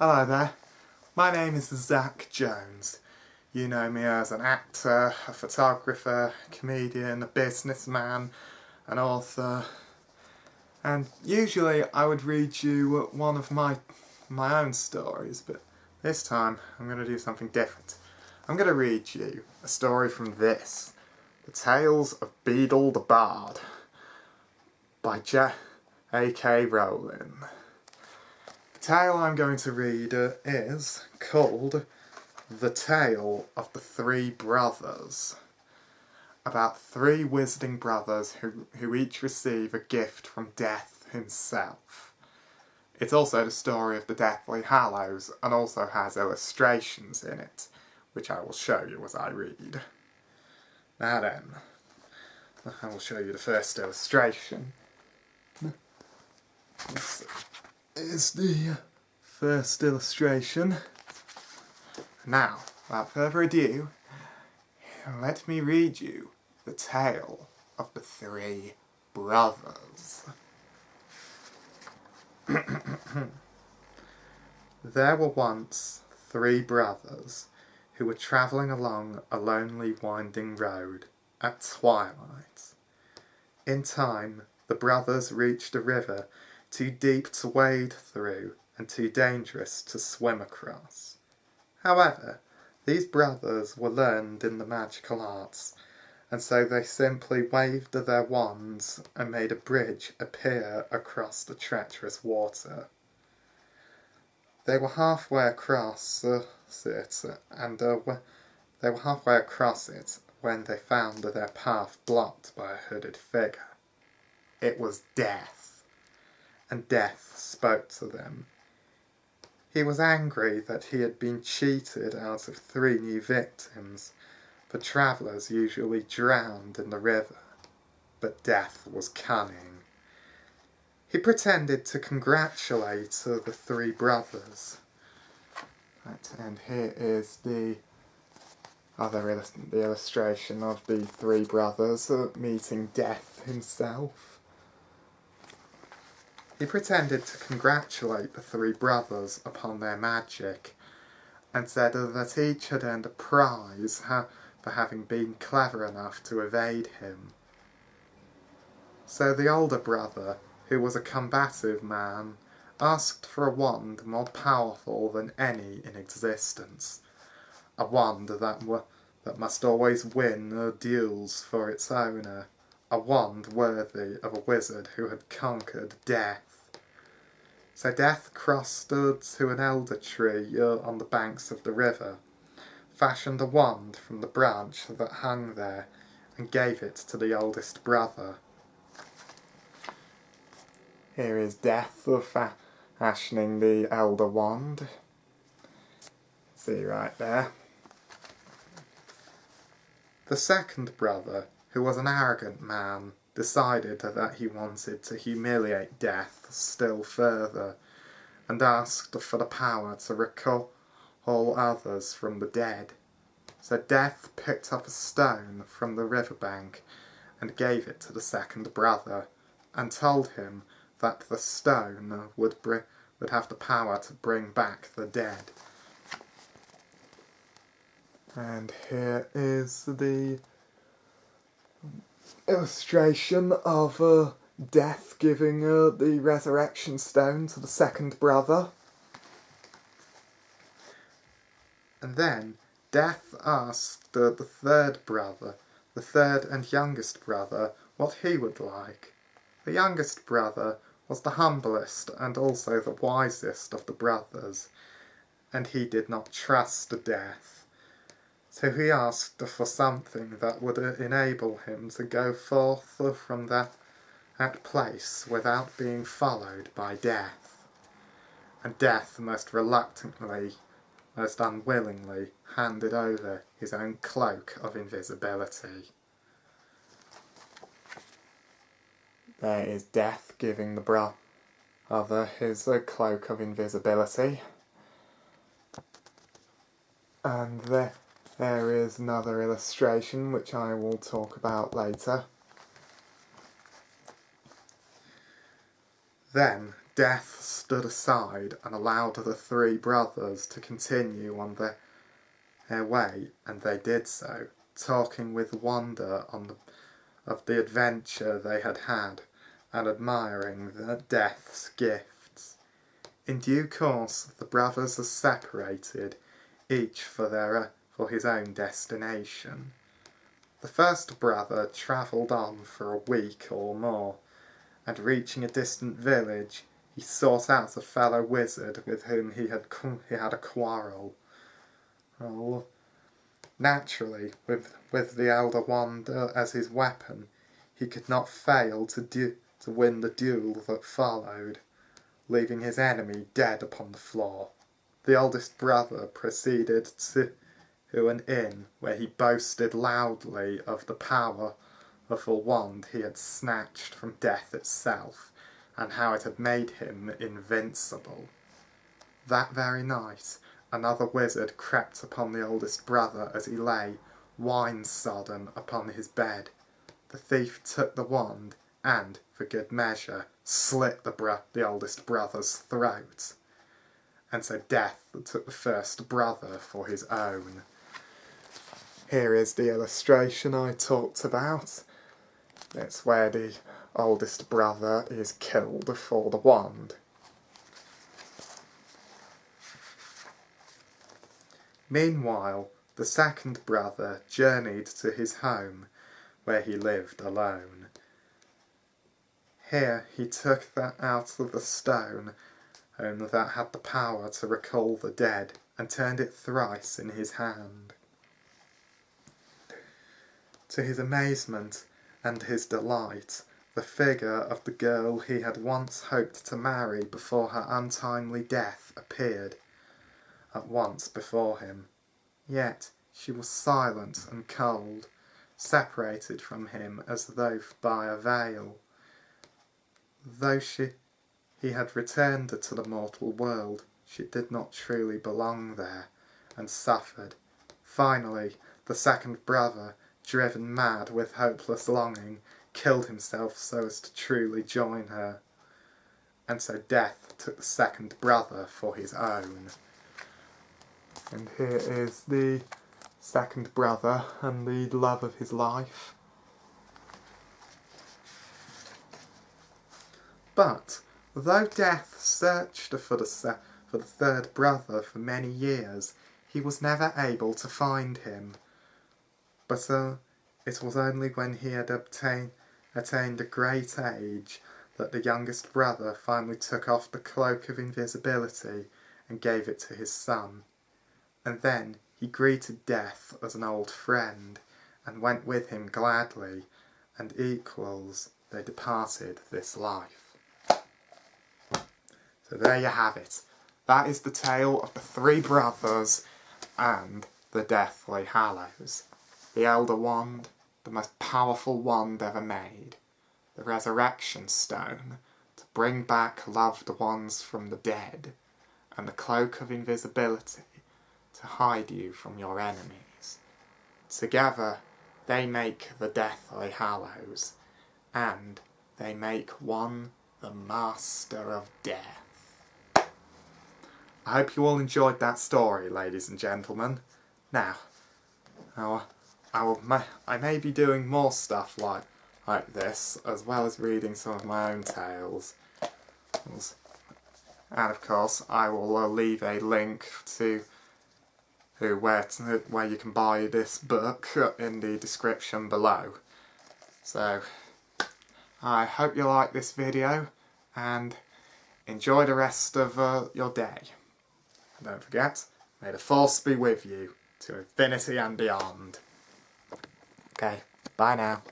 Hello there, my name is Zach Jones. You know me as an actor, a photographer, comedian, a businessman, an author, and usually I would read you one of my own stories, but this time I'm going to do something different. I'm going to read you a story from this, The Tales of Beedle the Bard, by J.A.K. Rowling. The tale I'm going to read is called The Tale of the Three Brothers, about three wizarding brothers who each receive a gift from Death himself. It's also the story of the Deathly Hallows and also has illustrations in it, which I will show you as I read. Now then, I will show you the first illustration. This is the first illustration. Now, without further ado, let me read you the tale of the three brothers. There were once three brothers who were travelling along a lonely winding road at twilight. In time, the brothers reached a river too deep to wade through and too dangerous to swim across. However, these brothers were learned in the magical arts, and so they simply waved their wands and made a bridge appear across the treacherous water. They were halfway across it when they found their path blocked by a hooded figure. It was Death, and Death spoke to them. He was angry that he had been cheated out of three new victims, for travellers usually drowned in the river, but Death was cunning. He pretended to congratulate the three brothers. Right, and here is the illustration of the three brothers meeting Death himself. He pretended to congratulate the three brothers upon their magic, and said that each had earned a prize for having been clever enough to evade him. So the older brother, who was a combative man, asked for a wand more powerful than any in existence, a wand that must always win duels for its owner, a wand worthy of a wizard who had conquered Death. So Death crossed to an elder tree on the banks of the river, fashioned a wand from the branch that hung there, and gave it to the oldest brother. Here is Death fashioning the elder wand. See right there. The second brother, who was an arrogant man, decided that he wanted to humiliate Death still further, and asked for the power to recall others from the dead. So Death picked up a stone from the riverbank and gave it to the second brother, and told him that the stone would have the power to bring back the dead. And here is the illustration of Death giving the resurrection stone to the second brother. And then Death asked the third and youngest brother, what he would like. The youngest brother was the humblest and also the wisest of the brothers, and he did not trust Death. So he asked for something that would enable him to go forth from that place without being followed by Death. And Death most reluctantly, most unwillingly, handed over his own Cloak of Invisibility. There is Death giving the brother his Cloak of Invisibility. And there is another illustration which I will talk about later. Then Death stood aside and allowed the three brothers to continue on their way, and they did so, talking with wonder of the adventure they had had, and admiring Death's gifts. In due course the brothers are separated, each for his own destination. The first brother travelled on for a week or more, and reaching a distant village, he sought out a fellow wizard with whom he had a quarrel. Oh, naturally, with the elder wand as his weapon, he could not fail to win the duel that followed, leaving his enemy dead upon the floor. The oldest brother proceeded to an inn where he boasted loudly of the power of a wand he had snatched from death itself, and how it had made him invincible. That very night, another wizard crept upon the oldest brother as he lay, wine-sodden, upon his bed. The thief took the wand and, for good measure, slit the oldest brother's throat. And so Death took the first brother for his own. Here is the illustration I talked about. It's where the oldest brother is killed for the wand. Meanwhile, the second brother journeyed to his home, where he lived alone. Here he took out of the stone that had the power to recall the dead, and turned it thrice in his hand. To his amazement and his delight, the figure of the girl he had once hoped to marry before her untimely death appeared at once before him. Yet she was silent and cold, separated from him as though by a veil. Though he had returned to the mortal world, she did not truly belong there, and suffered. Finally, the second brother, driven mad with hopeless longing, killed himself so as to truly join her. And so Death took the second brother for his own. And here is the second brother and the love of his life. But though Death searched for the third brother for many years, he was never able to find him. But it was only when he had attained a great age that the youngest brother finally took off the Cloak of Invisibility and gave it to his son. And then he greeted Death as an old friend, and went with him gladly, and equals they departed this life. So there you have it. That is the tale of the three brothers and the Deathly Hallows. The Elder Wand, the most powerful wand ever made. The Resurrection Stone, to bring back loved ones from the dead. And the Cloak of Invisibility, to hide you from your enemies. Together, they make the Deathly Hallows, and they make one the Master of Death. I hope you all enjoyed that story, ladies and gentlemen. Now, I may be doing more stuff like this, as well as reading some of my own tales. And of course, I will leave a link to where you can buy this book in the description below. So, I hope you like this video, and enjoy the rest of your day. And don't forget, may the Force be with you, to infinity and beyond. Okay, bye now.